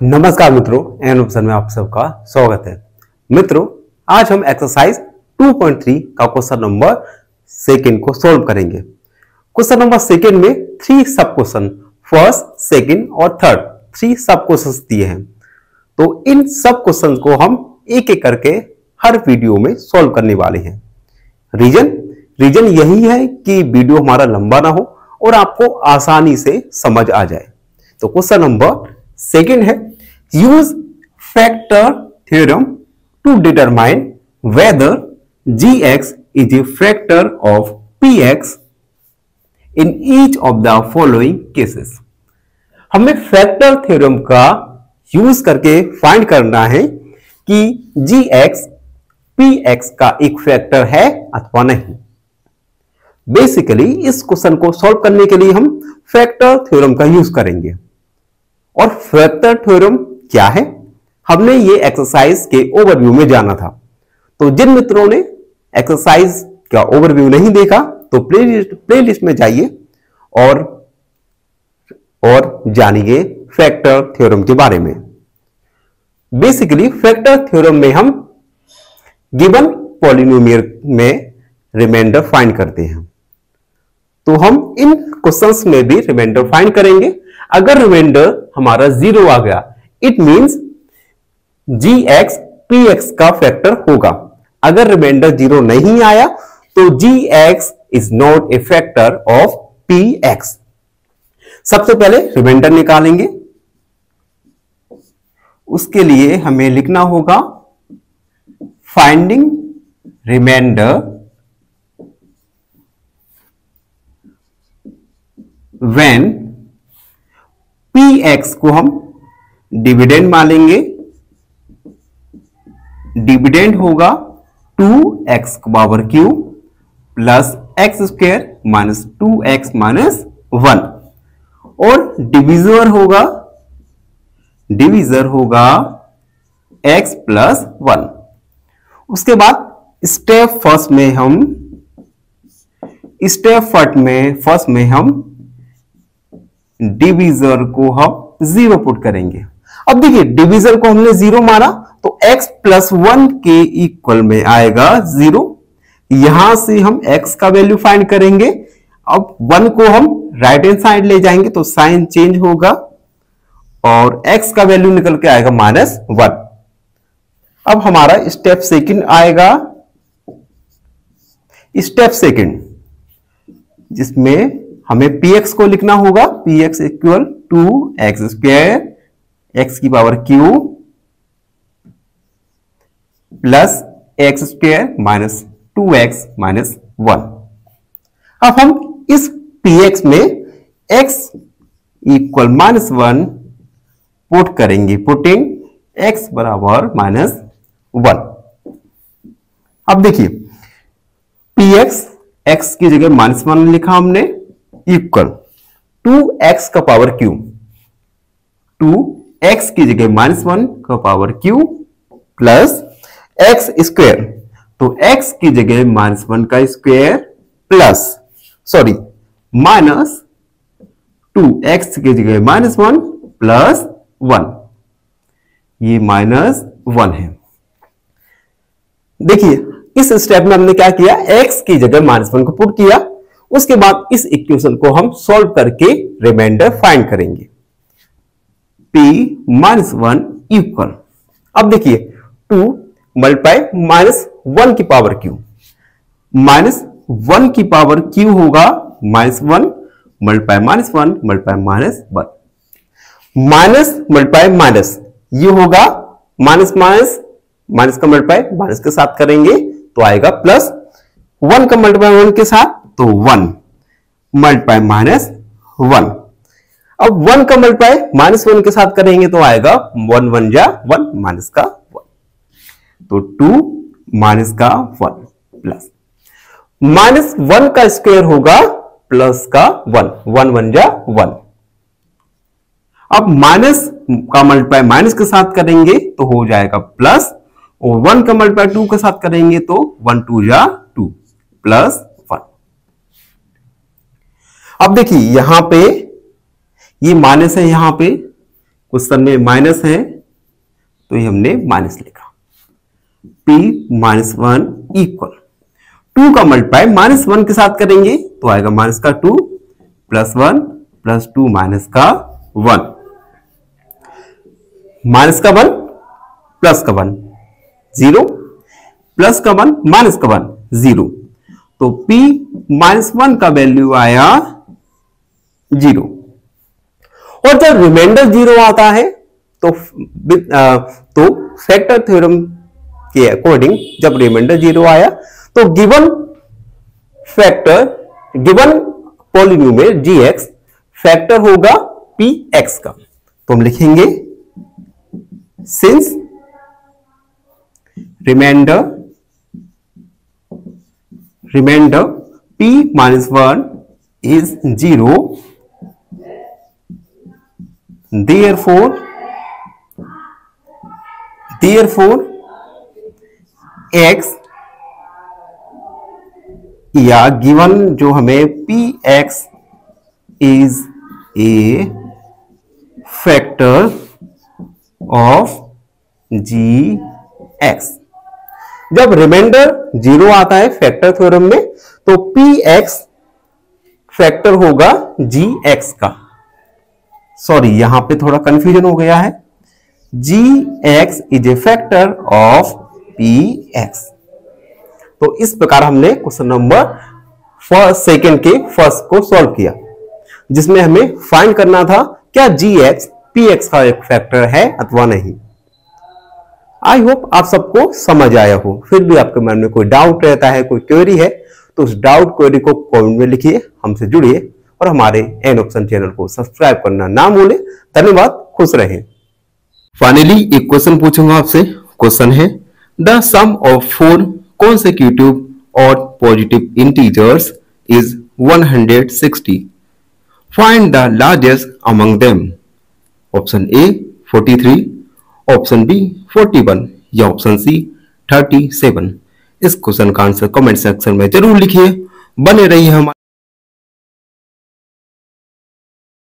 नमस्कार मित्रों, an option में आप सबका स्वागत है। मित्रों, आज हम एक्सरसाइज 2.3 का क्वेश्चन नंबर सेकंड को सॉल्व करेंगे। क्वेश्चन नंबर सेकंड में 3 सब क्वेश्चन, फर्स्ट, सेकंड और थर्ड 3 सब क्वेश्चंस दिए हैं। तो इन सब क्वेश्चन को हम एक एक करके हर वीडियो में सॉल्व करने वाले हैं। रीजन यही है कि वीडियो हमारा लंबा ना हो और आपको आसानी से समझ आ जाए। तो क्वेश्चन नंबर सेकंड है, use factor theorem to determine whether gx is a factor of px in each of the following cases. हमें फैक्टर थ्योरम का यूज करके फाइंड करना है कि gx px का एक फैक्टर है अथवा नहीं। बेसिकली इस क्वेश्चन को सॉल्व करने के लिए हम फैक्टर थ्योरम का यूज करेंगे। और फैक्टर थ्योरम क्या है, हमने ये एक्सरसाइज के ओवरव्यू में जाना था। तो जिन मित्रों ने एक्सरसाइज का ओवरव्यू नहीं देखा तो प्लेलिस्ट में जाइए और जानिए फैक्टर थ्योरम के बारे में। बेसिकली फैक्टर थ्योरम में हम गिवन पॉलिनोमियल में रिमाइंडर फाइंड करते हैं। तो हम इन क्वेश्चंस में भी रिमाइंडर फाइंड करेंगे। अगर रिमाइंडर हमारा 0 आ गया, इट मींस gx px का फैक्टर होगा। अगर रिमाइंडर 0 नहीं आया तो gx is not a factor of px। सबसे पहले रिमाइंडर निकालेंगे। उसके लिए हमें लिखना होगा फाइंडिंग रिमाइंडर व्हेन px को हम डिविडेंड मानेंगे। डिविडेंड होगा 2x power Q plus x square minus 2x minus 1 और डिविजर होगा x प्लस 1। उसके बाद स्टेप फर्स्ट में हम डिवीजर को हम 0 पुट करेंगे। अब देखिए, डिवीजर को हमने 0 माना तो x प्लस 1 के इक्वल में आएगा 0। यहां से हम x का वैल्यू फाइंड करेंगे। अब 1 को हम राइट हैंड साइड ले जाएंगे तो साइन चेंज होगा और x का वैल्यू निकल के आएगा -1। अब हमारा स्टेप सेकंड आएगा, स्टेप सेकंड जिसमें हमें px को लिखना होगा। px equal 2x square x की power q plus x square minus 2x minus 1। अब हम इस px में x इक्वल -1 पुट करेंगे, पुटिंग x बराबर -1। अब देखिए, px x की जगह -1 लिखा हमने, इक्वल 2x का पावर क्यू, 2x की जगह -1 का power Q plus x square, तो x की जगह -1 का स्क्वायर प्लस माइनस 2x की जगह -1 प्लस 1, ये -1 है। देखिए, इस स्टेप में हमने क्या किया, x की जगह -1 को पुट किया। उसके बाद इस इक्वेशन को हम सॉल्व करके रिमाइंडर फाइंड करेंगे। p-1 इक्वल, अब देखिए 2 मल्टीप्लाई -1 की पावर q, -1 की पावर q होगा -1 multiply -1 multiply -1, minus multiply minus, ये होगा माइनस माइनस का मल्टीप्लाई माइनस के साथ करेंगे तो आएगा प्लस, 1 का मल्टीप्लाई 1 के साथ तो 1 मल्टीप्लाई -1। अब 1 का मल्टीप्लाई -1 के साथ करेंगे तो आएगा 1 1 जा 1 माइनस का 1, तो 2 माइनस का 1 प्लस -1 का स्क्वायर होगा प्लस का 1, 1 1 जा 1। अब माइनस का मल्टीप्लाई माइनस के साथ करेंगे तो हो जाएगा प्लस, और 1 का मल्टीप्लाई 2 के साथ करेंगे तो 1 2 जा 2 प्लस 1। अब देखिए, यहां पे ये माइनस है, यहां पे क्वेश्चन में माइनस है तो ये हमने माइनस लिखा। p -1 इक्वल 2 का मल्टीप्लाई -1 के साथ करेंगे तो आएगा माइनस का 2 +1 + 2 माइनस का 1, माइनस का 1 प्लस का 1 0, प्लस का 1 माइनस का 1 0, तो p -1 का वैल्यू आया 0। और जब रिमाइंडर 0 आता है तो फैक्टर थ्योरम के अकॉर्डिंग जब रिमाइंडर 0 आया तो गिवन पॉलिनोमियल gx फैक्टर होगा px का। तो हम लिखेंगे since reminder p -1 is 0, therefore x या गिवन जो हमें px is a factor of gx। जब रिमाइंडर 0 आता है फैक्टर थ्योरम में तो px फैक्टर होगा gx का। सॉरी, यहां पे थोड़ा कंफ्यूजन हो गया है, gx is a factor of px। तो इस प्रकार हमने क्वेश्चन नंबर सेकंड के फर्स्ट को सॉल्व किया, जिसमें हमें फाइंड करना था क्या gx px का एक फैक्टर है अथवा नहीं। आई होप आप सबको समझ आया हो। फिर भी आपके मन में कोई डाउट रहता है, कोई क्वेरी है, तो उस डाउट क्वेरी को कमेंट में लिखिए, हमसे जुड़िए और हमारे एन ऑप्शन चैनल को सब्सक्राइब करना ना भूलें। धन्यवाद, खुश रहें। फाइनली एक क्वेश्चन पूछूंगा आपसे। क्वेश्चन है the sum of 4 consecutive odd positive integers is 160. Find the largest among them. Option A 43, option B 41 या ऑप्शन सी 37। इस क्वेश्चन का आंसर कमेंट सेक्शन में जरूर लिखिए। बने रहिए हमारे